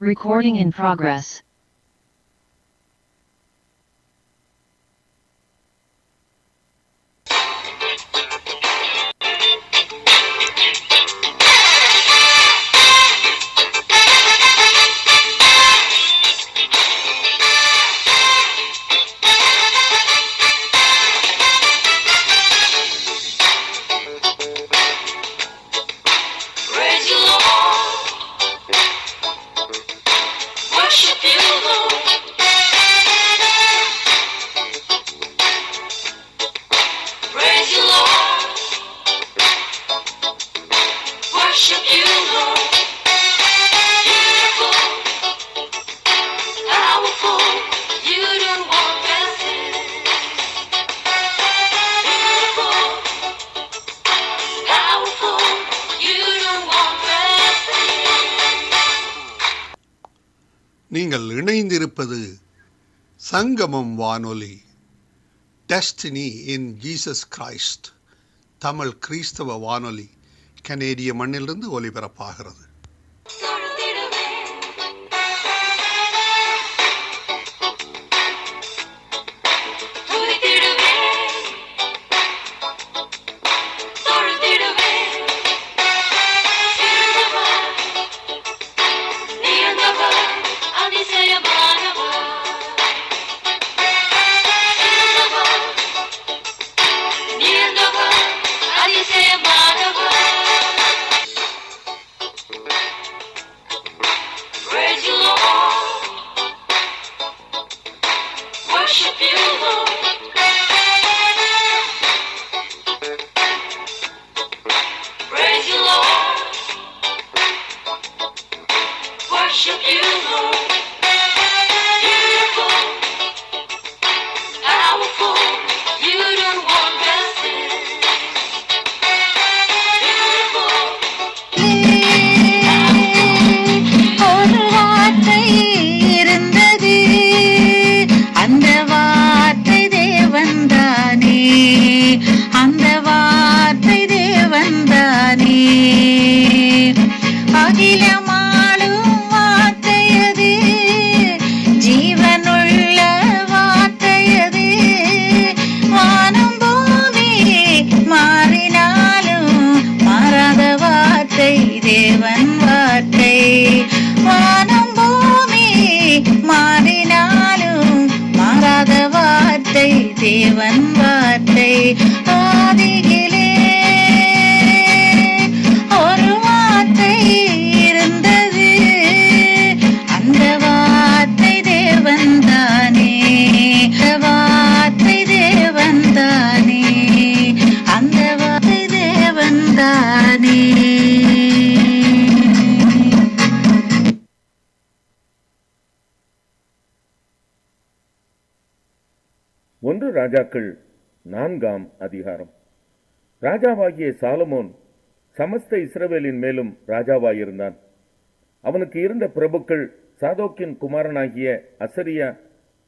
Recording in progress. Praise you, Lord. Worship you, Lord. Praise you, Lord. Worship you, Lord. Beautiful, powerful, you don't want blessing. Beautiful, powerful, you don't want blessing. நீங்கள் இணைந்திருப்பது சங்கமம் வானொலி, destiny in Jesus Christ, Tamil கிறிஸ்தவ வானொலி, கனேடிய மண்ணிலிருந்து ஒலிபரப்பாகிறது. தொழுதிடுவே துதித்திடுவே தொழுதிடுவே சிறந்தவர் நியந்தவர் அதிசயமானவர் சிறந்தவர் நியந்தவர் அதிசயமானவர். Praise you, Lord. Worship you, Lord. Praise you, Lord. Worship you, Lord. Beautiful, powerful, you don't want blessing. Beautiful, ஒரு வார்த்தை இருந்தது, அந்த வார்த்தை தேவன்தானே, அந்த வார்த்தை தேவன்தானே. அகிலமாளும் வார்த்தையது, ஜீவனுள்ள வார்த்தையது. வானம் பூமி மாறினாலும் மாறாத வார்த்தை தேவன் வார்த்தை. வானம் பூமி மாறினாலும் மாறாத வார்த்தை தேவன் வார்த்தை. ஆதியிலே ஒரு வார்த்தை இருந்தது, அந்த வார்த்தை தேவன்தானே, அந்த வார்த்தை தேவன்தானே, அந்த வார்த்தை தேவன்தானே. ஒன்று ராஜாக்கள் 4ஆம் அதிகாரம். ராஜாவாகிய சாலமோன் சமஸ்த இஸ்ரவேலின் மேலும் ராஜாவாயிருந்தான். அவனுக்கு இருந்த பிரபுக்கள், சாதோக்கின் குமாரனாகிய அசரியா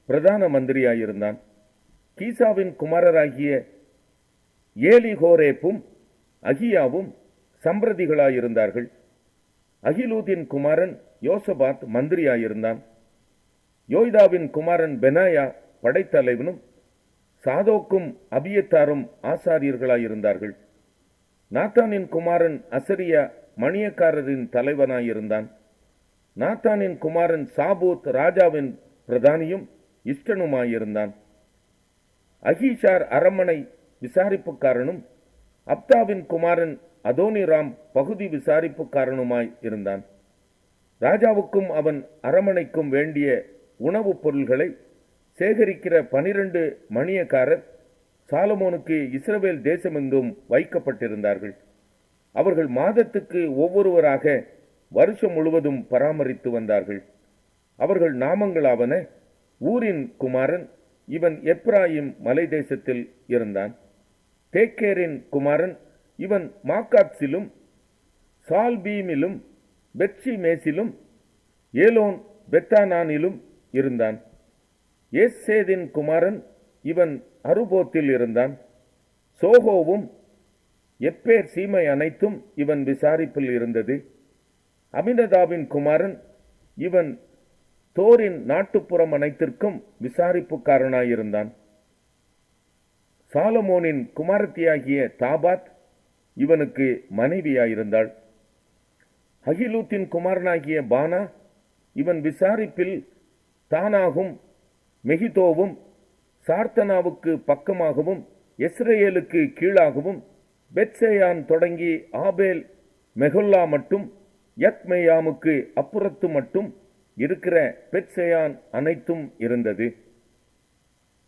பிரதான மந்திரியாயிருந்தான். கீசாவின் குமாரராகிய ஏலிஹோரேப்பும் அகியாவும் சம்பிரதிகளாயிருந்தார்கள். அகிலூதின் குமாரன் யோசபாத் மந்திரியாயிருந்தான். யோய்தாவின் குமாரன் பெனாயா படைத்தலைவனும், சாதோக்கும் அபியத்தாரும் ஆசாரியர்களாயிருந்தார்கள். நாத்தானின் குமாரன் அசரியா மணியக்காரரின் தலைவனாயிருந்தான். நாத்தானின் குமாரன் சாபூத் ராஜாவின் பிரதானியும் இஷ்டனுமாயிருந்தான். அகீஷார் அரமனை விசாரிப்புக்காரனும், அப்தாவின் குமாரன் அதோனிராம் பகுதி விசாரிப்புக்காரனுமாய் இருந்தான். ராஜாவுக்கும் அவன் அரமனைக்கும் வேண்டிய உணவுப் பொருள்களை சேகரிக்கிற 12 மணியக்காரர் சாலமோனுக்கு இஸ்ரவேல் தேசமெங்கும் வைக்கப்பட்டிருந்தார்கள். அவர்கள் மாதத்துக்கு ஒவ்வொருவராக வருஷம் முழுவதும் பராமரித்து வந்தார்கள். அவர்கள் நாமங்களாவன: ஊரின் குமாரன், இவன் எப்ராயிம் மலை தேசத்தில் இருந்தான். தேக்கேரின் குமாரன், இவன் மாக்காத்சிலும் சால்பீமிலும் பெத்ஷிமேசிலும் ஏலோன் பெத்தானானிலும் இருந்தான். ஏசேதின் குமாரன், இவன் அருபோத்தில் இருந்தான். சோகோவும் எப்பேர் சீமை அனைத்தும் இவன் விசாரிப்பில் இருந்தது. அமினதாபின் குமாரன், இவன் தோரின் நாட்டுப்புறம் அனைத்திற்கும் விசாரிப்புக்காரனாயிருந்தான். சாலமோனின் குமாரத்தியாகிய தாபாத் இவனுக்கு மனைவியாயிருந்தாள். அகிலூத்தின் குமாரனாகிய பானா இவன் விசாரிப்பில் தானாகும் மெகிதோவும் சார்த்தனாவுக்கு பக்கமாகவும் எஸ்ரேலுக்கு கீழாகவும் பெத்சேயான் தொடங்கி ஆபேல் மெகொல்லா மட்டும் யக்மேயாமுக்கு அப்புறத்து மட்டும் இருக்கிற பெத்சேயான் அனைத்தும் இருந்தது.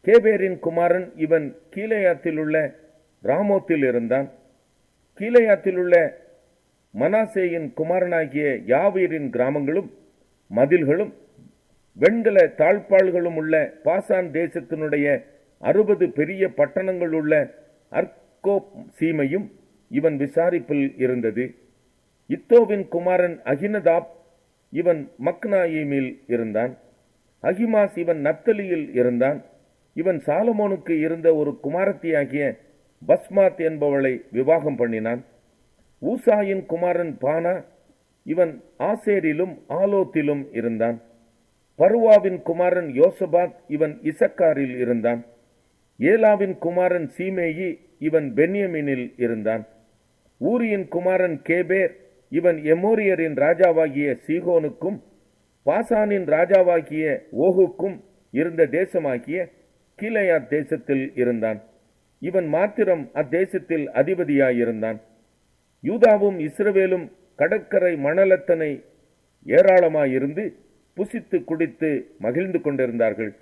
கேபேரின் குமாரன் இவன் கீலேயாத்திலுள்ள ராமோத்தில் இருந்தான். கீலேயாத்திலுள்ள மனாசேயின் குமாரனாகிய யாவீரின் கிராமங்களும் மதில்களும் வெண்கல தாழ்பாள்களும் உள்ள பாசான் தேசத்தினுடைய 60 பெரிய பட்டணங்கள் உள்ள அர்கோப் சீமையும் இவன் விசாரிப்பில் இருந்தது. இத்தோவின் குமாரன் அகினதாப் இவன் மக்னாயீமில் இருந்தான். அகிமாஸ் இவன் நப்தலியில் இருந்தான். இவன் சாலமோனுக்கு இருந்த ஒரு குமாரத்தியாகிய பஸ்மாத் என்பவளை விவாகம் பண்ணினான். ஊசாயின் குமாரன் பானா இவன் ஆசேரிலும் ஆலோத்திலும் இருந்தான். பருவாவின் குமாரன் யோசபாத் இவன் இசக்காரில் இருந்தான். ஏலாவின் குமாரன் சீமேயி இவன் பென்யமீனில் இருந்தான். ஊரியின் குமாரன் கேபேர் இவன் எமோரியரின் ராஜாவாகிய சீகோனுக்கும் பாசானின் ராஜாவாகிய ஓகுக்கும் இருந்த தேசமாகிய கீலேயாத் தேசத்தில் இருந்தான். இவன் மாத்திரம் அத்தேசத்தில் அதிபதியாயிருந்தான். யூதாவும் இஸ்ரவேலும் கடற்கரை மணலத்தனை ஏராளமாயிருந்து புசித்து குடித்து மகிழ்ந்து கொண்டிருந்தார்கள்.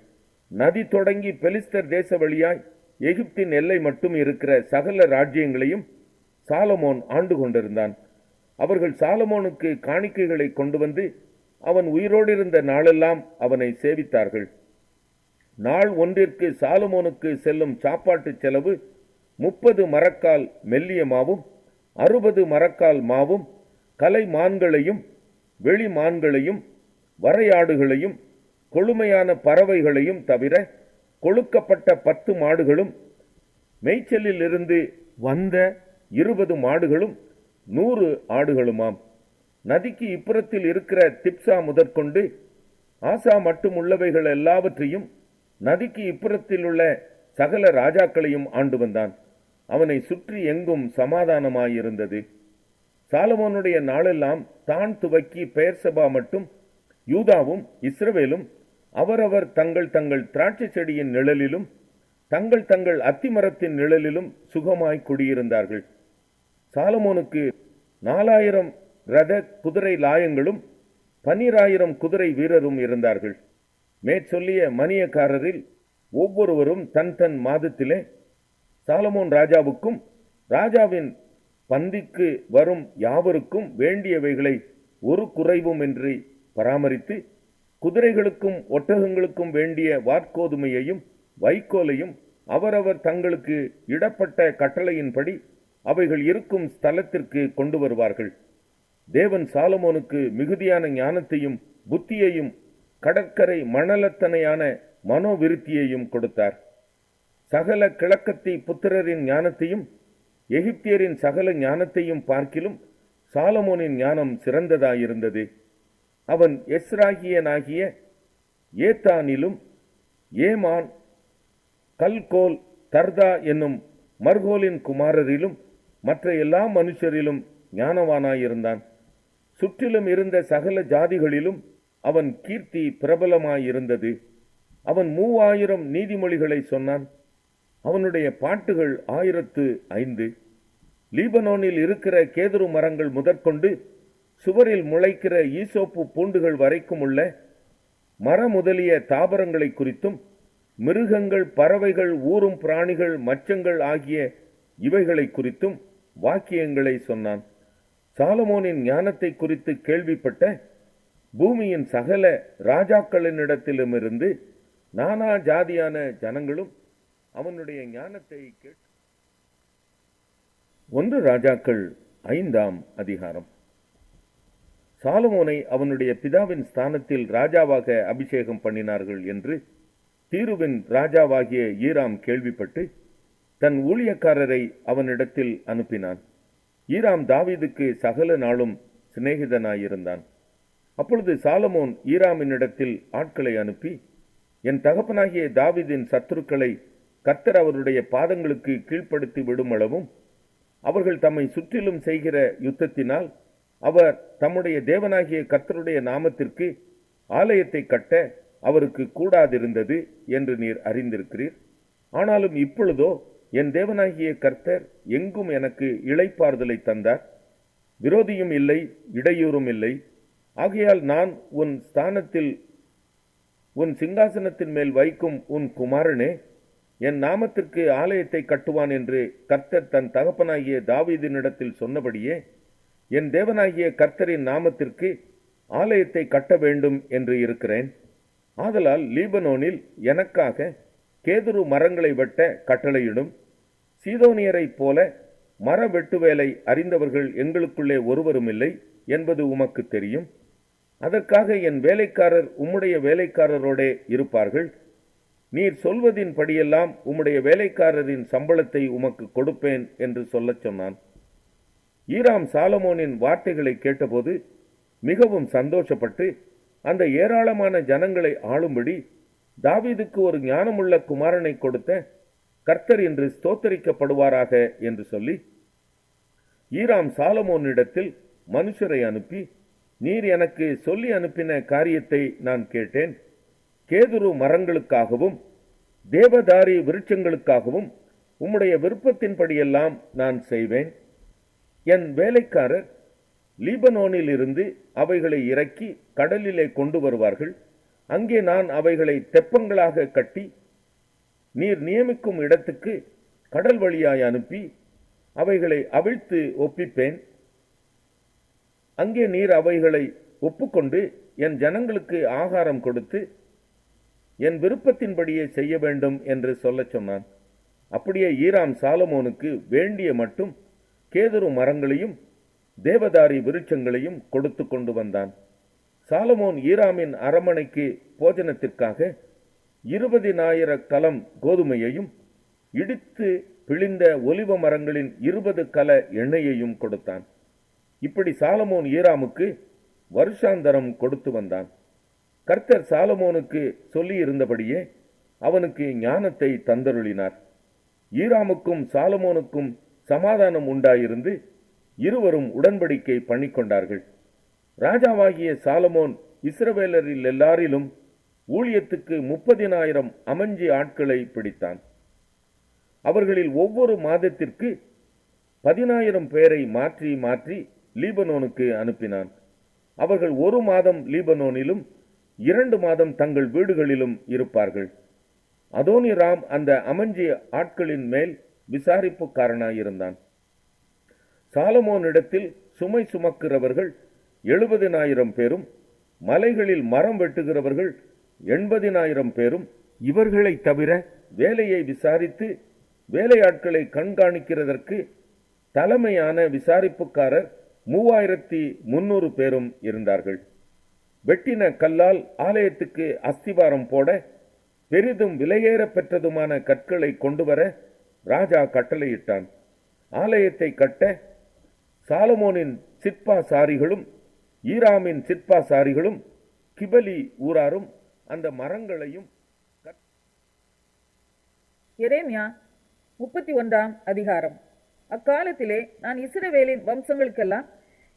நதி தொடங்கி பெலிஸ்தர் தேச வழியாய் எகிப்தின் எல்லை மட்டும் இருக்கிற சகல ராஜ்யங்களையும் சாலமோன் ஆண்டு கொண்டிருந்தான். அவர்கள் சாலமோனுக்கு காணிக்கைகளை கொண்டு வந்து அவன் உயிரோடு இருந்த நாளெல்லாம் அவனை சேவித்தார்கள். நாள் ஒன்றிற்கு சாலமோனுக்கு செல்லும் சாப்பாட்டு செலவு 30 மரக்கால் மெல்லிய மாவும் 60 மரக்கால் மாவும் கலை மான்களையும் வெளி மான்களையும் வரையாடுகளையும் கொழுமையான பறவைகளையும் தவிர கொழுக்கப்பட்ட 10 மாடுகளும் மேய்ச்சலில் இருந்து வந்த 20 மாடுகளும் 100 ஆடுகளுமாம். நதிக்கு இப்புறத்தில் இருக்கிற திப்சா முதற்கொண்டு ஆசா மட்டும் உள்ளவைகள் எல்லாவற்றையும் நதிக்கு இப்புறத்தில் உள்ள சகல ராஜாக்களையும் ஆண்டு வந்தான். அவனை சுற்றி எங்கும் சமாதானமாயிருந்தது. சாலமோனுடைய நாளெல்லாம் தான் துவக்கி பெயர்சபா மட்டும் யூதாவும் இஸ்ரவேலும் அவரவர் தங்கள் தங்கள் திராட்சை செடியின் நிழலிலும் தங்கள் தங்கள் அத்திமரத்தின் நிழலிலும் சுகமாய் குடியிருந்தார்கள். சாலமோனுக்கு 4000 ரத குதிரை லாயங்களும் 12000 குதிரை வீரரும் இருந்தார்கள். மேற்சொல்லிய மணியக்காரரில் ஒவ்வொருவரும் தன் தன் மாதத்திலே சாலமோன் ராஜாவுக்கும் ராஜாவின் பந்திக்கு வரும் யாவருக்கும் வேண்டியவைகளை ஒரு குறைவுமின்றி பராமரித்து குதிரைகளுக்கும் ஒட்டகங்களுக்கும் வேண்டிய வாற்கோதுமையையும் வைக்கோலையும் அவரவர் தங்களுக்கு இடப்பட்ட கட்டளையின்படி அவைகள் இருக்கும் ஸ்தலத்திற்கு கொண்டு வருவார்கள். தேவன் சாலமோனுக்கு மிகுதியான ஞானத்தையும் புத்தியையும் கடற்கரை மணலத்தனையான மனோவிருத்தியையும் கொடுத்தார். சகல கிழக்கத்தி புத்திரரின் ஞானத்தையும் எகிப்தியரின் சகல ஞானத்தையும் பார்க்கிலும் சாலமோனின் ஞானம் சிறந்ததாயிருந்தது. அவன் எஸ்ராகியனாகிய ஏத்தானிலும் ஏமான் கல்கோல் தர்தா என்னும் மர்கோலின் குமாரரிலும் மற்ற எல்லா மனுஷரிலும் ஞானவானாயிருந்தான். சுற்றிலும் இருந்த சகல ஜாதிகளிலும் அவன் கீர்த்தி பிரபலமாயிருந்தது. அவன் 3000 நீதிமொழிகளை சொன்னான். அவனுடைய பாட்டுகள் 1005. லீபனோனில் இருக்கிற கேதுரு மரங்கள் முதற்கொண்டு சுவரில் முளைக்கிற ஈசோப்பு பூண்டுகள் வரைக்கும் உள்ள மர முதலிய தாவரங்களை குறித்தும் மிருகங்கள் பறவைகள் ஊரும் பிராணிகள் மச்சங்கள் ஆகிய இவைகளை குறித்தும் வாக்கியங்களை சொன்னான். சாலமோனின் ஞானத்தை குறித்து கேள்விப்பட்ட பூமியின் சகல ராஜாக்களினிடத்திலுமிருந்து நானா ஜாதியான ஜனங்களும் அவனுடைய ஞானத்தை கேட்டு 1 ராஜாக்கள் 5ஆம் அதிகாரம். சாலமோனை அவனுடைய பிதாவின் ஸ்தானத்தில் ராஜாவாக அபிஷேகம் பண்ணினார்கள் என்று தீருவின் ராஜாவாகிய ஈராம் கேள்விப்பட்டு தன் ஊழியக்காரரை அவனிடத்தில் அனுப்பினான். ஈராம் தாவீதுக்கு சகல நாளும் சிநேகிதனாயிருந்தான். அப்பொழுது சாலமோன் ஈராமினிடத்தில் ஆட்களை அனுப்பி, என் தகப்பனாகிய தாவீதின் சத்துருக்களை கர்த்தர் அவருடைய பாதங்களுக்கு கீழ்ப்படுத்தி விடும் அளவும் அவர்கள் தம்மை சுற்றிலும் செய்கிற யுத்தத்தினால் அவர் தம்முடைய தேவனாகிய கர்த்தருடைய நாமத்திற்கு ஆலயத்தை கட்ட அவருக்கு கூடாதிருந்தது என்று நீர் அறிந்திருக்கிறீர். ஆனாலும் இப்பொழுதோ என் தேவனாகிய கர்த்தர் எங்கும் எனக்கு இளைப்பாறுதலை தந்தார். விரோதியும் இல்லை, இடையூறும் இல்லை. ஆகையால் நான் உன் சிங்காசனத்தின் மேல் வைக்கும் உன் குமாரனே என் நாமத்திற்கு ஆலயத்தை கட்டுவான் என்று கர்த்தர் தன் தகப்பனாகிய தாவீதினிடத்தில் சொன்னபடியே என் தேவனாகிய கர்த்தரின் நாமத்திற்கு ஆலயத்தை கட்ட வேண்டும் என்று இருக்கிறேன். ஆதலால் லீபனோனில் எனக்காக கேதுரு மரங்களை வெட்ட கட்டளையிடும். சீதோனியரைப் போல மர வெட்டு வேலை அறிந்தவர்கள் எங்களுக்குள்ளே ஒருவரும் இல்லை என்பது உமக்கு தெரியும். அதற்காக என் வேலைக்காரர் உம்முடைய வேலைக்காரரோடே இருப்பார்கள். நீர் சொல்வதின் படியெல்லாம் உம்முடைய வேலைக்காரரின் சம்பளத்தை உமக்கு கொடுப்பேன் என்று சொல்லச் சொன்னான். ஈராம் சாலமோனின் வார்த்தைகளை கேட்டபோது மிகவும் சந்தோஷப்பட்டு அந்த ஏராளமான ஜனங்களை ஆளும்படி தாவீதுக்கு ஒரு ஞானமுள்ள குமாரனை கொடுத்த கர்த்தர் இன்று ஸ்தோத்தரிக்கப்படுவாராக என்று சொல்லி ஈராம் சாலமோனிடத்தில் மனுஷரை அனுப்பி, நீர் எனக்கு சொல்லி அனுப்பின காரியத்தை நான் கேட்டேன். கேதுரு மரங்களுக்காகவும் தேவதாரி விருட்சங்களுக்காகவும் உம்முடைய விருப்பத்தின்படியெல்லாம் நான் செய்வேன். என் வேலைக்காரர் லீபனோனில் இருந்து அவைகளை இறக்கி கடலிலே கொண்டு வருவார்கள். அங்கே நான் அவைகளை தெப்பங்களாக கட்டி நீர் நியமிக்கும் இடத்துக்கு கடல் வழியாய் அனுப்பி அவைகளை அவிழ்த்து ஒப்பிப்பேன். அங்கே நீர் அவைகளை ஒப்புக்கொண்டு என் ஜனங்களுக்கு ஆகாரம் கொடுத்து என் விருப்பத்தின்படியே செய்ய வேண்டும் என்று சொல்லச் சொன்னான். அப்படியே ஈராம் சாலமோனுக்கு வேண்டிய மட்டும் கேதுரு மரங்களையும் தேவதாரி விருட்சங்களையும் கொடுத்து கொண்டு வந்தான். சாலமோன் ஈராமின் அரமனைக்கு போஜனத்திற்காக 20,000 கலம் கோதுமையையும் இடித்து பிழிந்த ஒலிவ மரங்களின் 20 கல எண்ணெயையும் கொடுத்தான். இப்படி சாலமோன் ஈராமுக்கு வருஷாந்தரம் கொடுத்து வந்தான். கர்த்தர் சாலமோனுக்கு சொல்லியிருந்தபடியே அவனுக்கு ஞானத்தை தந்தருளினார். ஈராமுக்கும் சாலமோனுக்கும் சமாதானம் உண்டாயிருந்து இருவரும் உடன்படிக்கை பண்ணிக்கொண்டார்கள். ராஜாவாகிய சாலமோன் இஸ்ரவேலரில் எல்லாரிலும் ஊழியத்துக்கு 30,000 அமஞ்சி ஆட்களை பிடித்தான். அவர்களில் ஒவ்வொரு மாதத்திற்கு 10,000 பேரை மாற்றி மாற்றி லீபனோனுக்கு அனுப்பினான். அவர்கள் 1 மாதம் லீபனோனிலும் 2 மாதம் தங்கள் வீடுகளிலும் இருப்பார்கள். அதோனிராம் அந்த அமஞ்சி ஆட்களின் மேல் விசாரிப்புக்காரனாயிருந்தான். சாலமோனிடத்தில் சுமை சுமக்கிறவர்கள் 70,000 பேரும், மலைகளில் மரம் வெட்டுகிறவர்கள் 80,000 பேரும், இவர்களை தவிர வேலையை விசாரித்து வேலையாட்களை கண்காணிக்கிறதற்கு தலைமையான விசாரிப்புக்காரர் 3,300 பேரும் இருந்தார்கள். வெட்டின கல்லால் ஆலயத்துக்கு அஸ்திவாரம் போட பெரிதும் விலையேற பெற்றதுமான கற்களை கொண்டுவர ராஜா கட்டளையிட்டான். ஆலயத்தை கட்ட சாலமோனின் சிற்பாசாரிகளும் ஈராமின் சிற்பாசாரிகளும் கிபலி ஊராரும் அந்த மரங்களையும் எரேமியா 31 அதிகாரம். அக்காலத்திலே நான் இஸ்ரவேலின் வம்சங்களுக்கெல்லாம்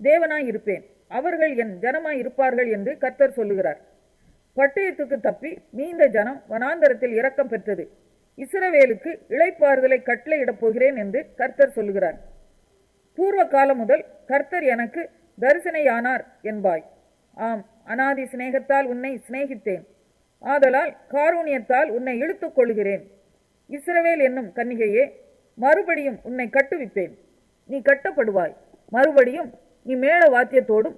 தேவனாய் இருப்பேன், அவர்கள் என் ஜனமாய் இருப்பார்கள் என்று கர்த்தர் சொல்லுகிறார். பட்டயத்துக்கு தப்பி மீந்த ஜனம் வனாந்தரத்தில் இரக்கம் பெற்றது. இஸ்ரவேலுக்கு இளைப்பாறுதலை கட்டளையிடப் போகிறேன் என்று கர்த்தர் சொல்லுகிறார். பூர்வ காலம் முதல் கர்த்தர் எனக்கு தரிசனையானார் என்பாய். ஆம், அநாதி சிநேகத்தால் உன்னை சிநேகித்தேன், ஆதலால் காரூணியத்தால் உன்னை இழுத்துக் கொள்கிறேன். இஸ்ரவேல் என்னும் கன்னிகையே, மறுபடியும் உன்னை கட்டுவிப்பேன். நீ கட்டப்படுவாய். மறுபடியும் நீ மேள வாத்தியத்தோடும்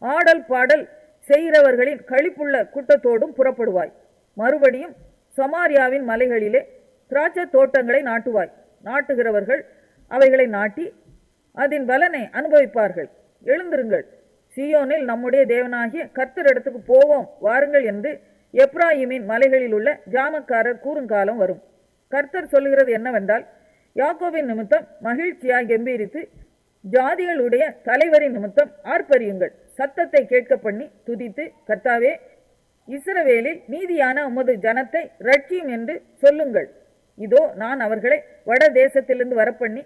ஆடல் பாடல் செய்கிறவர்களின் களிப்புள்ள கூட்டத்தோடும் புறப்படுவாய். மறுபடியும் சமாரியாவின் மலைகளிலே திராட்சை தோட்டங்களை நாட்டுவாய். நாட்டுகிறவர்கள் அவைகளை நாட்டி அதன் பலனை அனுபவிப்பார்கள். எழுந்திருங்கள், சீயோனில் நம்முடைய தேவனாகிய கர்த்தரிடத்துக்கு போவோம் வாருங்கள் என்று எப்ராயிமின் மலைகளில் உள்ள ஜாமக்காரர் கூறுங்காலம் வரும். கர்த்தர் சொல்லுகிறது என்னவென்றால், யாக்கோபின் நிமித்தம் மகிழ்ச்சியாய் கம்பீரித்து ஜாதிகளுடைய தலைவரின் நிமித்தம் ஆர்ப்பரியுங்கள். சத்தத்தை கேட்க பண்ணி துதித்து, கர்த்தாவே, இஸ்ரவேலில் மீதியான உமது ஜனத்தை ரட்சியும் என்று சொல்லுங்கள். இதோ நான் அவர்களை வட தேசத்திலிருந்து வரப்பண்ணி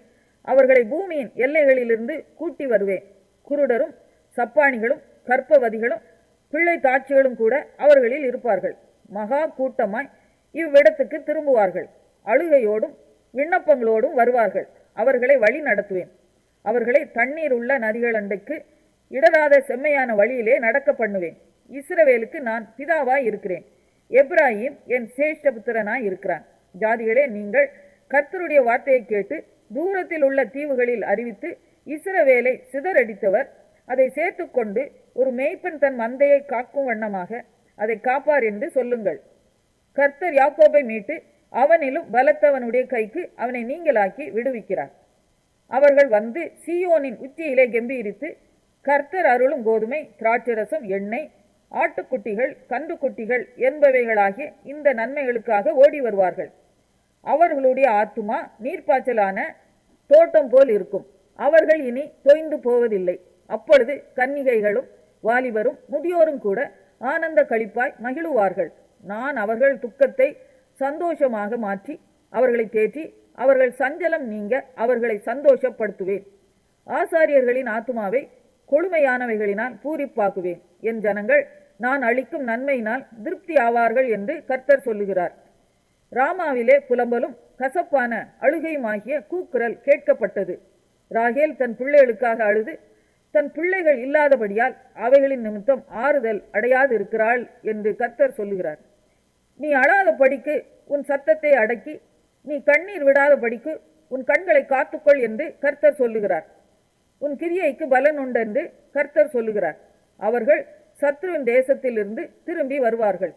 அவர்களை பூமியின் எல்லைகளிலிருந்து கூட்டி வருவேன். குருடரும் சப்பாணிகளும் கற்பவதிகளும் பிள்ளை தாட்சிகளும் கூட அவர்களில் இருப்பார்கள். மகா கூட்டமாய் இவ்விடத்துக்கு திரும்புவார்கள். அழுகையோடும் விண்ணப்பங்களோடும் வருவார்கள். அவர்களை வழி நடத்துவேன். அவர்களை தண்ணீர் உள்ள நதிகள் அண்டைக்கு இடராத செம்மையான வழியிலே நடக்க பண்ணுவேன். இஸ்ரவேலுக்கு நான் பிதாவாய் இருக்கிறேன். எப்ராஹிம் என் சேஷ்டபுத்திரனாய் இருக்கிறான். ஜாதிகளே, நீங்கள் கர்த்தருடைய வார்த்தையை கேட்டு தூரத்தில் உள்ள தீவுகளில் அறிவித்து, இஸ்ரவேலை சிதறடித்தவர் அதை சேர்த்துக்கொண்டு ஒரு மேய்ப்பன் தன் மந்தையை காக்கும் வண்ணமாக அதை காப்பார் என்று சொல்லுங்கள். கர்த்தர் யாக்கோபை மீட்டு அவனிலும் பலத்தவனுடைய கைக்கு அவனை நீங்களாக்கி விடுவிக்கிறார். அவர்கள் வந்து சீயோனின் உச்சியிலே கெம்பீரித்து, கர்த்தர் அருளும் கோதுமை, திராட்சரசம், எண்ணெய், ஆட்டுக்குட்டிகள், கன்றுக்குட்டிகள் என்பவைகளாகிய இந்த நன்மைகளுக்காக ஓடி வருவார்கள். அவர்களுடைய ஆத்துமா நீர்ப்பாய்ச்சலான தோட்டம் போல் இருக்கும். அவர்கள் இனி தொய்ந்து போவதில்லை. அப்பொழுது கன்னிகைகளும் வாலிபரும் முதியோரும் கூட ஆனந்த களிப்பாய் மகிழுவார்கள். நான் அவர்கள் துக்கத்தை சந்தோஷமாக மாற்றி அவர்களை தேற்றி அவர்கள் சஞ்சலம் நீங்க அவர்களை சந்தோஷப்படுத்துவேன். ஆசாரியர்களின் ஆத்துமாவை கொழுமையானவைகளினால் பூரிப்பாக்குவேன். என் ஜனங்கள் நான் அளிக்கும் நன்மையினால் திருப்தி ஆவார்கள் என்று கர்த்தர் சொல்லுகிறார். ராமாவிலே புலம்பலும் கசப்பான அழுகையுமாகிய கூக்குரல் கேட்கப்பட்டது. ராகேல் தன் பிள்ளைகளுக்காக அழுது தன் பிள்ளைகள் இல்லாதபடியால் அவைகளின் நிமித்தம் ஆறுதல் அடையாது இருக்கிறாள் என்று கர்த்தர் சொல்லுகிறார். நீ அழாத படிக்கு உன் சத்தத்தை அடக்கி, நீ கண்ணீர் விடாத படிக்கு உன் கண்களை காத்துக்கொள் என்று கர்த்தர் சொல்லுகிறார். உன் கிரியைக்கு பலன் உண்டென்று கர்த்தர் சொல்லுகிறார். அவர்கள் சத்ருவின் தேசத்திலிருந்து திரும்பி வருவார்கள்.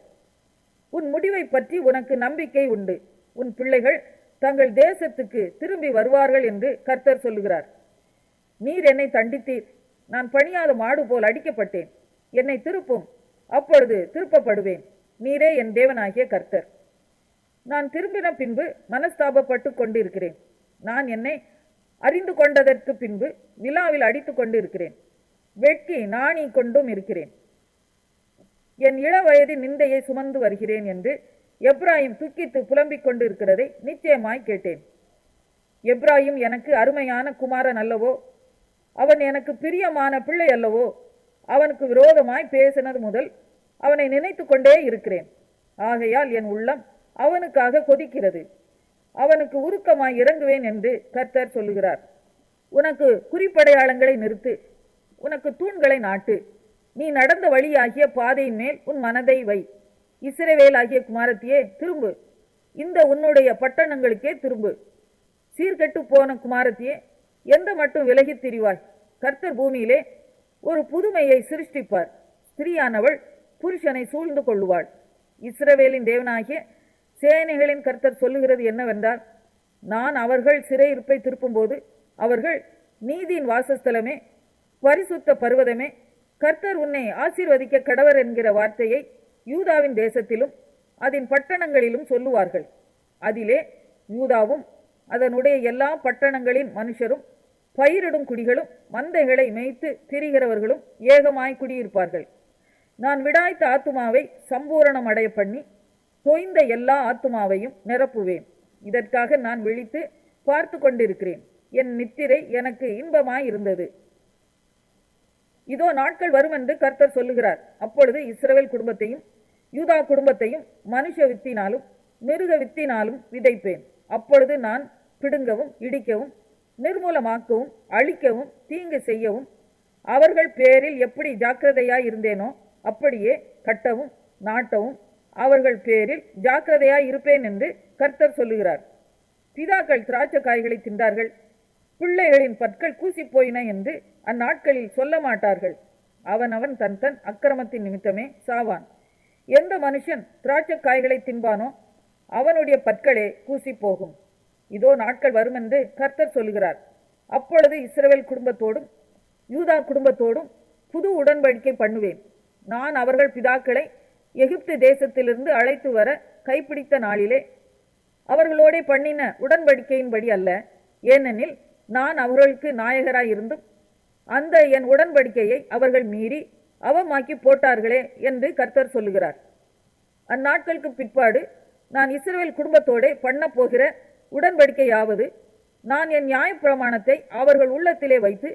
உன் முடிவை பற்றி உனக்கு நம்பிக்கை உண்டு. உன் பிள்ளைகள் தங்கள் தேசத்துக்கு திரும்பி வருவார்கள் என்று கர்த்தர் சொல்லுகிறார். நீர் என்னை தண்டித்தீர். நான் பணியாத மாடு போல் அடிக்கப்பட்டேன். என்னை திருப்பும், அப்பொழுது திருப்பப்படுவேன். நீரே என் தேவனாகிய கர்த்தர். நான் திரும்பின பின்பு மனஸ்தாபப்பட்டு கொண்டிருக்கிறேன். நான் என்னை அறிந்து கொண்டதற்கு பின்பு விழாவில் அடித்து கொண்டு இருக்கிறேன். வெட்கி நாணி கொண்டும் இருக்கிறேன். என் இள வயதின் நிந்தையை சுமந்து வருகிறேன் என்று எப்ராஹிம் துக்கித்து புலம்பிக் கொண்டு இருக்கிறதை நிச்சயமாய் கேட்டேன். எப்ராஹிம் எனக்கு அருமையான குமாரன் அல்லவோ? அவன் எனக்கு பிரியமான பிள்ளை அல்லவோ? அவனுக்கு விரோதமாய் பேசினது முதல் அவனை நினைத்து கொண்டே இருக்கிறேன். ஆகையால் என் உள்ளம் அவனுக்காக கொதிக்கிறது. அவனுக்கு உருக்கமாய் இறங்குவேன் என்று கர்த்தர் சொல்லுகிறார். உனக்கு குறிப்படையாளங்களை நிறுத்து, உனக்கு தூண்களை நாட்டு. நீ நடந்த வழியாகிய பாதையின் மேல் உன் மனதை வை. இஸ்ரவேல் ஆகிய குமாரத்தியே, திரும்பு. இந்த உன்னுடைய பட்டணங்களுக்கே திரும்பு. சீர்கெட்டு போன குமாரத்தியே, எந்த மட்டும் விலகித் திரிவாய்? கர்த்தர் பூமியிலே ஒரு புதுமையை சிருஷ்டிப்பார். ஸ்திரீயானவள் புருஷனை சூழ்ந்து கொள்ளுவாள். இஸ்ரவேலின் தேவனாகிய சேனைகளின் கர்த்தர் சொல்லுகிறது என்னவென்றால், நான் அவர்கள் சிறையிருப்பை திருப்பும்போது அவர்கள் நீதியின் வாசஸ்தலமே, பரிசுத்த பர்வதமே, கர்த்தர் உன்னை ஆசீர்வதிக்க கடவர் என்கிற வார்த்தையை யூதாவின் தேசத்திலும் அதன் பட்டணங்களிலும் சொல்லுவார்கள். அதிலே யூதாவும் அதனுடைய எல்லா பட்டணங்களின் மனுஷரும் பயிரிடும் குடிகளும் மந்தைகளை மேய்த்து திரிகிறவர்களும் ஏகமாய் குடியிருப்பார்கள். நான் விடாய்த்த ஆத்துமாவை சம்பூரணம் அடைய பண்ணி தொய்ந்த எல்லா ஆத்துமாவையும் நிரப்புவேன். இதற்காக நான் விழித்து பார்த்து கொண்டிருக்கிறேன். என் நித்திரை எனக்கு இன்பமாய் இருந்தது. இதோ நாட்கள் வரும் என்று கர்த்தர் சொல்லுகிறார். அப்பொழுது இஸ்ரவேல் குடும்பத்தையும் யூதா குடும்பத்தையும் மனுஷ வித்தினாலும் மிருக வித்தினாலும் விதைப்பேன். அப்பொழுது நான் பிடுங்கவும் இடிக்கவும் நிர்மூலமாக்கவும் அழிக்கவும் தீங்கு செய்யவும் அவர்கள் பேரில் எப்படி ஜாக்கிரதையாய் இருந்தேனோ அப்படியே கட்டவும் நாட்டவும் அவர்கள் பேரில் ஜாக்கிரதையாய் இருப்பேன் என்று கர்த்தர் சொல்லுகிறார். பிதாக்கள் திராட்சை காய்களை தின்றார்கள், பிள்ளைகளின் பற்கள் கூசி போயின என்று அந்நாட்களில் சொல்ல மாட்டார்கள். அவன் தன் தன் அக்கிரமத்தின் நிமித்தமே சாவான். எந்த மனுஷன் திராட்சை காய்களை தின்பானோ அவனுடைய பற்களே கூசி போகும். இதோ நாட்கள் வரும் என்று கர்த்தர் சொல்லுகிறார். அப்பொழுது இஸ்ரவேல் குடும்பத்தோடும் யூதா குடும்பத்தோடும் புது உடன்படிக்கை பண்ணுவேன். நான் அவர்கள் பிதாக்களை எகிப்து தேசத்திலிருந்து அழைத்து வர கைப்பிடித்த நாளிலே அவர்களோடே பண்ணின உடன்படிக்கையின்படி அல்ல. ஏனெனில் நான் அவர்களுக்கு நாயகராய் இருந்தும் அந்த என் உடன்படிக்கையை அவர்கள் மீறி அவமாக்கி போட்டார்களே என்று கர்த்தர் சொல்லுகிறார். அந்நாட்களுக்கு பிற்பாடு நான் இஸ்ரவேல் குடும்பத்தோடே பண்ண போகிற உடன்படிக்கையாவது, நான் என் நியாயப்பிரமாணத்தை அவர்கள் உள்ளத்திலே வைத்து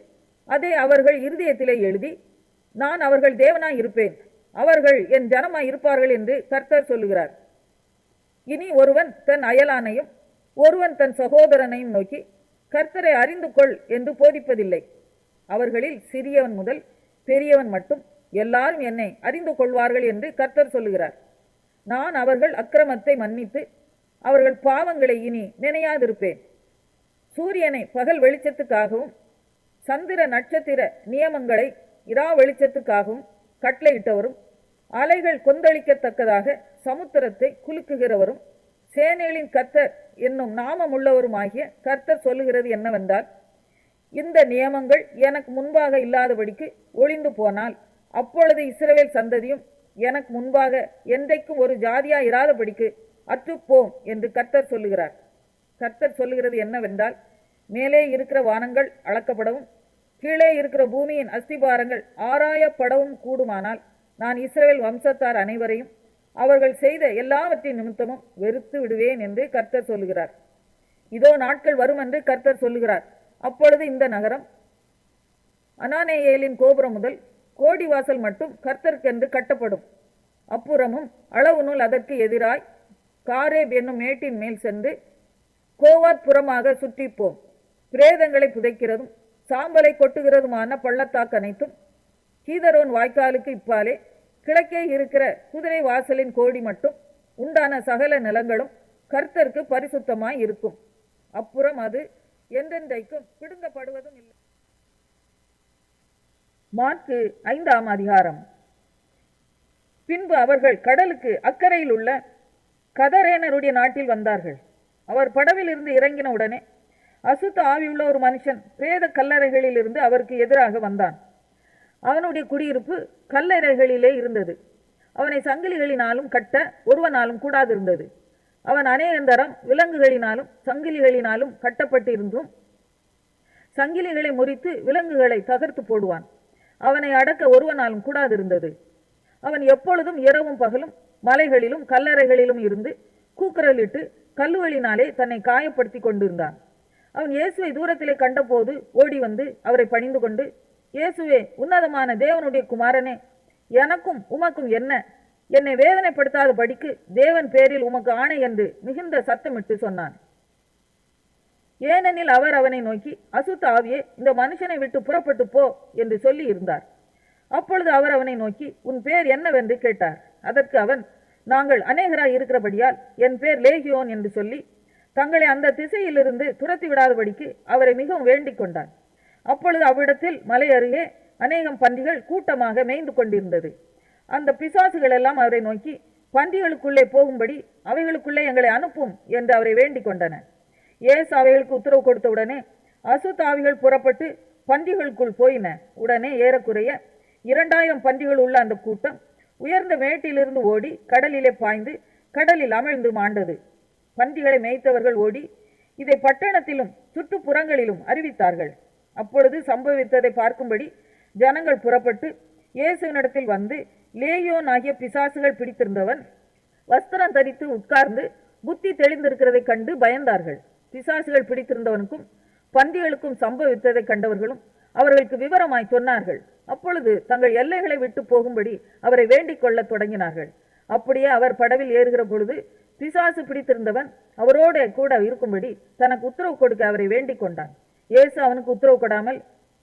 அதை அவர்கள் இருதயத்திலே எழுதி, நான் அவர்கள் தேவனாய் இருப்பேன், அவர்கள் என் ஜனமாய் இருப்பார்கள் என்று கர்த்தர் சொல்லுகிறார். இனி ஒருவன் தன் அயலானையும் ஒருவன் தன் சகோதரனையும் நோக்கி கர்த்தரை அறிந்து கொள் என்று போதிப்பதில்லை. அவர்களில் சிறியவன் முதல் பெரியவன் மட்டும் எல்லாரும் என்னை அறிந்து கொள்வார்கள் என்று கர்த்தர் சொல்லுகிறார். நான் அவர்கள் அக்கிரமத்தை மன்னித்து அவர்கள் பாவங்களை இனி நினையாதிருப்பேன். சூரியனை பகல் வெளிச்சத்துக்காகவும் சந்திர நட்சத்திர நியமங்களை இரா வெளிச்சத்துக்காகவும் கட்டளையிட்டவரும், அலைகள் கொந்தளிக்கத்தக்கதாக சமுத்திரத்தை குலுக்குகிறவரும், சேனைகளின் கர்த்தர் என்னும் நாமமுள்ளவருமாகிய கர்த்தர் சொல்லுகிறது என்னவென்றால், இந்த நியமங்கள் எனக்கு முன்பாக இல்லாதபடிக்கு ஒளிந்து போனால், அப்பொழுது இஸ்ரவேல் சந்ததியும் எனக்கு முன்பாக என்றைக்கும் ஒரு ஜாதியா இராதபடிக்கு அற்றுப்போம் என்று கர்த்தர் சொல்லுகிறார். கர்த்தர் சொல்லுகிறது என்னவென்றால், மேலே இருக்கிற வானங்கள் அளக்கப்படவும் கீழே இருக்கிற பூமியின் அஸ்திபாரங்கள் ஆராயப்படவும் கூடுமானால், நான் இஸ்ரவேல் வம்சத்தார் அனைவரையும் அவர்கள் செய்த எல்லாவற்றின் நிமித்தமும் வெறுத்து விடுவேன் என்று கர்த்தர் சொல்லுகிறார். இதோ நாட்கள் வரும் என்று கர்த்தர் சொல்லுகிறார். அப்பொழுது இந்த நகரம் அனானேயேலின் கோபுரம் முதல் கோடிவாசல் மட்டும் கர்த்தருக்கென்று கட்டப்படும். அப்புறமும் அளவு நூல் அதற்கு எதிராய் காரேப் என்னும் மேட்டின் மேல் சென்று கோவாத் புறமாக சுற்றிப்போம். பிரேதங்களை புதைக்கிறதும் சாம்பலை கொட்டுகிறதுமான பள்ளத்தாக்கு அனைத்தும் கீதரோன் வாய்க்காலுக்கு இப்பாலே கிழக்கே இருக்கிற குதிரை வாசலின் கோடி மட்டும் உண்டான சகல நிலங்களும் கர்த்தருக்கு பரிசுத்தமாய் இருக்கும். அப்புறம் அது என்றென்றைக்கும் பிடுங்கப்படுவதும் இல்லை. மாற்கு 5ஆம் அதிகாரம். பின்பு அவர்கள் கடலுக்கு அக்கறையில் உள்ள கதரேனருடைய நாட்டில் வந்தார்கள். அவர் படவில் இருந்து இறங்கின உடனே அசுத்த ஆவியுள்ள ஒரு மனுஷன் பிரேத கல்லறைகளில் இருந்து அவருக்கு எதிராக வந்தான். அவனுடைய குடியிருப்பு கல்லறைகளிலே இருந்தது. அவனை சங்கிலிகளினாலும் கட்ட ஒருவனாலும் கூடாதிருந்தது. அவன் அநேகந்தரம் விலங்குகளினாலும் சங்கிலிகளினாலும் கட்டப்பட்டிருந்தும் சங்கிலிகளை முறித்து விலங்குகளை தகர்த்து போடுவான். அவனை அடக்க ஒருவனாலும் கூடாதிருந்தது. அவன் எப்பொழுதும் இரவும் பகலும் மலைகளிலும் கல்லறைகளிலும் இருந்து கூக்குரலிட்டு கல்லுகளினாலே தன்னை காயப்படுத்தி கொண்டிருந்தான். அவன் இயேசுவை தூரத்திலே கண்டபோது ஓடி வந்து அவரை பணிந்து கொண்டு, இயேசுவே, உன்னதமான தேவனுடைய குமாரனே, எனக்கும் உமக்கும் என்ன? என்னை வேதனைப்படுத்தாத படிக்கு தேவன் பேரில் உமக்கு ஆணை என்று மிகுந்த சத்தமிட்டு சொன்னான். ஏனெனில் அவர் அவனை நோக்கி, அசுத்த ஆவியே, இந்த மனுஷனை விட்டு புறப்பட்டு போ என்று சொல்லி இருந்தார். அப்பொழுது அவர் அவனை நோக்கி, உன் பேர் என்னவென்று கேட்டார். அதற்கு அவன், நாங்கள் அநேகராய் இருக்கிறபடியால் என் பேர் லேகியோன் என்று சொல்லி தங்களை அந்த திசையிலிருந்து துரத்தி விடாதபடிக்கு அவரை மிகவும் வேண்டிக் கொண்டான். அப்பொழுது அவ்விடத்தில் மலை அருகே அநேகம் பன்றிகள் கூட்டமாக மேய்ந்து கொண்டிருந்தது. அந்த பிசாசுகள் எல்லாம் அவரை நோக்கி, பன்றிகளுக்குள்ளே போகும்படி அவைகளுக்குள்ளே எங்களை அனுப்பும் என்று அவரை வேண்டிக் கொண்டன. இயேசு அவைகளுக்கு உத்தரவு கொடுத்தவுடனே அசுத்தாவிகள் புறப்பட்டு பன்றிகளுக்குள் போயின. உடனே ஏறக்குறைய 2000 பன்றிகள் உள்ள அந்த கூட்டம் உயர்ந்த மேட்டிலிருந்து ஓடி கடலிலே பாய்ந்து கடலில் அமிழ்ந்து மாண்டது. பன்றிகளை மேய்த்தவர்கள் ஓடி இதை பட்டணத்திலும் சுற்றுப்புறங்களிலும் அறிவித்தார்கள். அப்பொழுது சம்பவித்ததை பார்க்கும்படி ஜனங்கள் புறப்பட்டு இயேசுவினிடத்தில் வந்து, லேயோன் ஆகிய பிசாசுகள் பிடித்திருந்தவன் வஸ்திரம் தரித்து உட்கார்ந்து புத்தி தெளிந்திருக்கிறதை கண்டு பயந்தார்கள். பிசாசுகள் பிடித்திருந்தவனுக்கும் பன்றிகளுக்கும் சம்பவித்ததை கண்டவர்களும் அவர்களுக்கு விவரமாய் சொன்னார்கள். அப்பொழுது தங்கள் எல்லைகளை விட்டு போகும்படி அவரை வேண்டிக் கொள்ள தொடங்கினார்கள். அப்படியே அவர் படவில் ஏறுகிற பொழுது பிசாசு பிடித்திருந்தவன் அவரோடு கூட இருக்கும்படி தனக்கு உத்தரவு கொடுக்க அவரை வேண்டிக் கொண்டான். இயேசு அவனுக்கு உத்தரவு கொடாமல்,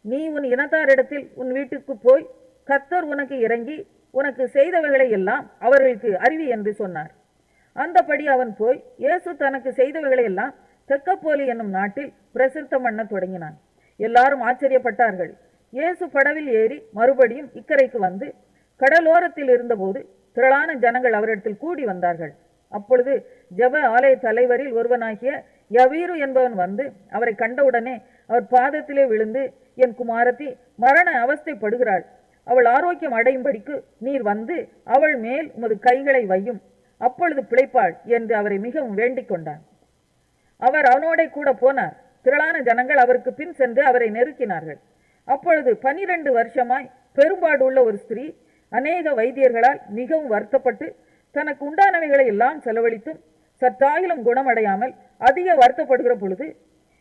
நீ உன் இனத்தாரிடத்தில் உன் வீட்டுக்கு போய் கர்த்தர் உனக்கு இறங்கி உனக்கு செய்தவைகளை எல்லாம் அவர்களுக்கு அறிவி என்று சொன்னார். அந்தபடி அவன் போய் இயேசு தனக்கு செய்தவைகளை எல்லாம் தெக்கப்போலி என்னும் நாட்டில் பிரசித்தம் பண்ண தொடங்கினான். எல்லாரும் ஆச்சரியப்பட்டார்கள். இயேசு படவில் ஏறி மறுபடியும் இக்கரைக்கு வந்து கடலோரத்தில் இருந்தபோது திரளான ஜனங்கள் அவரிடத்தில் கூடி வந்தார்கள். அப்பொழுது ஜெப ஆலய தலைவரில் ஒருவனாகிய யவீரு என்பவன் வந்து அவரை கண்டவுடனே அவர் பாதத்திலே விழுந்து, என் குமாரத்தி மரண அவஸ்தைப்படுகிறாள், அவள் ஆரோக்கியம் அடையும்படிக்கு நீர் வந்து அவள் மேல் உமது கைகளை வையும், அப்பொழுது பிழைப்பாள் என்று அவரை மிகவும் வேண்டிக் கொண்டான். அவர் அவனோட கூட போனார். திரளான ஜனங்கள் அவருக்கு பின் சென்று அவரை நெருக்கினார்கள். அப்பொழுது 12 வருஷமாய் பெரும்பாடு உள்ள ஒரு ஸ்திரீ அநேக வைத்தியர்களால் மிகவும் வருத்தப்பட்டு தனக்கு உண்டானவைகளை எல்லாம் செலவழித்தும் சற்றாயிலும் குணமடையாமல் அதிக வருத்தப்படுகிற பொழுது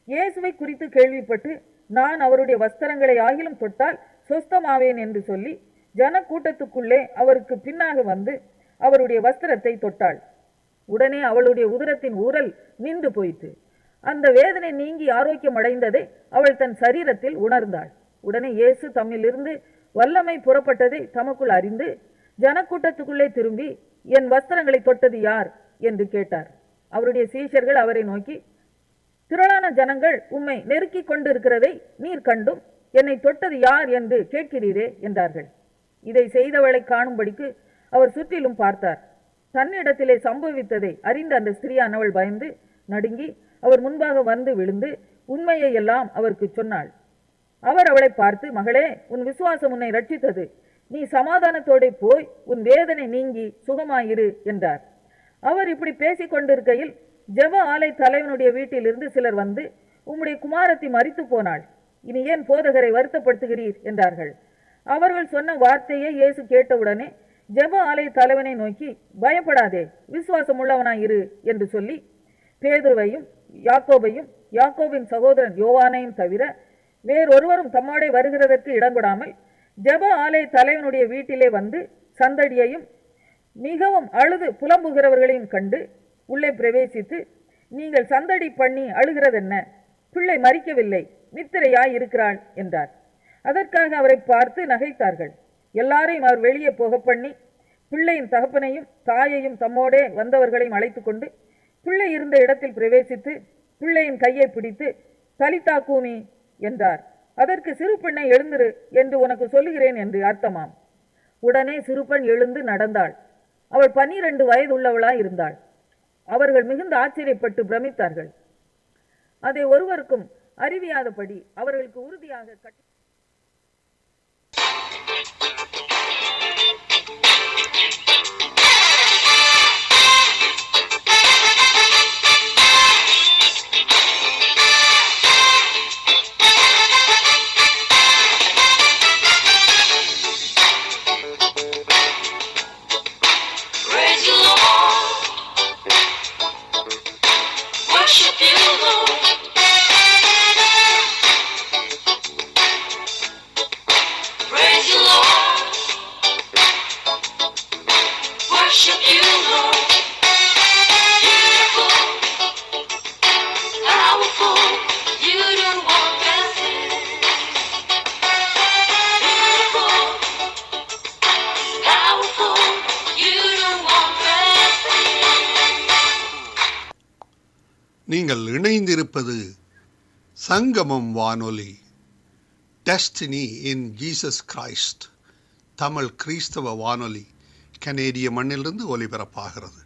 இயேசுவை குறித்து கேள்விப்பட்டு நான் அவருடைய வஸ்திரங்களை ஆகிலும் தொட்டால் சொஸ்தமாவேன் என்று சொல்லி ஜனக்கூட்டத்துக்குள்ளே அவருக்கு பின்னாக வந்து அவருடைய வஸ்திரத்தை தொட்டாள். உடனே அவளுடைய உதரத்தின் ஊரல் நின்று போயிற்று. அந்த வேதனை நீங்கி ஆரோக்கியம் அடைந்ததை அவள் தன் சரீரத்தில் உணர்ந்தாள். உடனே இயேசு தம்மிலிருந்து வல்லமை புறப்பட்டதை தமக்குள் அறிந்து ஜனக்கூட்டத்துக்குள்ளே திரும்பி, என் வஸ்திரங்களை தொட்டது யார் என்று கேட்டார். அவருடைய சீஷர்கள் அவரை நோக்கி, திரளான ஜனங்கள் உம்மை நெருக்கி கொண்டிருக்கிறதை நீர் கண்டும் என்னை தொட்டது யார் என்று கேட்கிறீரே என்றார்கள். இதை செய்தவளை காணும்படிக்கு அவர் சுற்றிலும் பார்த்தார். தன்னிடத்திலே சம்பவித்ததை அறிந்த அந்த ஸ்திரீயானவள் பயந்து நடுங்கி அவர் முன்பாக வந்து விழுந்து உண்மையை எல்லாம் அவருக்கு சொன்னாள். அவர் அவளை பார்த்து, மகளே, உன் விசுவாசம் உன்னை ரட்சித்தது, நீ சமாதானத்தோടെ போய் உன் வேதனை நீங்கி சுகமாயிரு என்றார். அவர் இப்படி பேசிக் கொண்டிருக்கையில் ஜெப ஆலை தலைவனுடைய வீட்டிலிருந்து சிலர் வந்து, உம்முடைய குமாரத்தி மரித்து போனாள், இனி ஏன் போதகரை வருத்தப்படுத்துகிறீர் என்றார்கள். அவர்கள் சொன்ன வார்த்தையை இயேசு கேட்டவுடனே ஜெப ஆலை தலைவனை நோக்கி, பயப்படாதே, விசுவாசம் உள்ளவனாயிரு என்று சொல்லி பேதுருவையும் யாக்கோபையும் யாக்கோபின் சகோதரன் யோவானையும் தவிர வேறொருவரும் தம்மோடே வருகிறதற்கு இடங்கொடாமல் ஜெப ஆலை தலைவனுடைய வீட்டிலே வந்து சந்தடியையும் மிகவும் அழுது புலம்புகிறவர்களையும் கண்டு உள்ளே பிரவேசித்து, நீங்கள் சந்தடி பண்ணி அழுகிறதென்ன? பிள்ளை மரிக்கவில்லை, நித்திரையாய் இருக்கிறாள் என்றார். அதற்காக அவரை பார்த்து நகைத்தார்கள். எல்லாரையும் அவர் வெளியே போக பண்ணி பிள்ளையின் தகப்பனையும் தாயையும் தம்மோடே வந்தவர்களையும் அழைத்து கொண்டு பிள்ளை இருந்த இடத்தில் பிரவேசித்து பிள்ளையின் கையை பிடித்து, தலித்தா கூமி என்றார். அதற்கு, சிறு பெண்ணை எழுந்திரு என்று உனக்கு சொல்லுகிறேன் என்று அர்த்தமாம். உடனே சிறுபெண் எழுந்து நடந்தாள். அவள் 12 வயதுள்ளவளாய் இருந்தாள். அவர்கள் மிகுந்த ஆச்சரியப்பட்டு பிரமித்தார்கள். அதை ஒருவருக்கும் அறிவியாதபடி அவர்களுக்கு உறுதியாக கட்டி Praise you, Lord. Worship you, Lord. Praise you, Lord. Worship you, Lord. Beautiful, powerful, you don't want blessing. Beautiful, powerful, you don't want blessing. நீங்கள் இணைந்திருப்பது சங்கமம் வானொலி, destiny in Jesus Christ Tamil கிறிஸ்தவ வானொலி, கனேடிய மண்ணிலிருந்து ஒலிபரப்பாகிறது.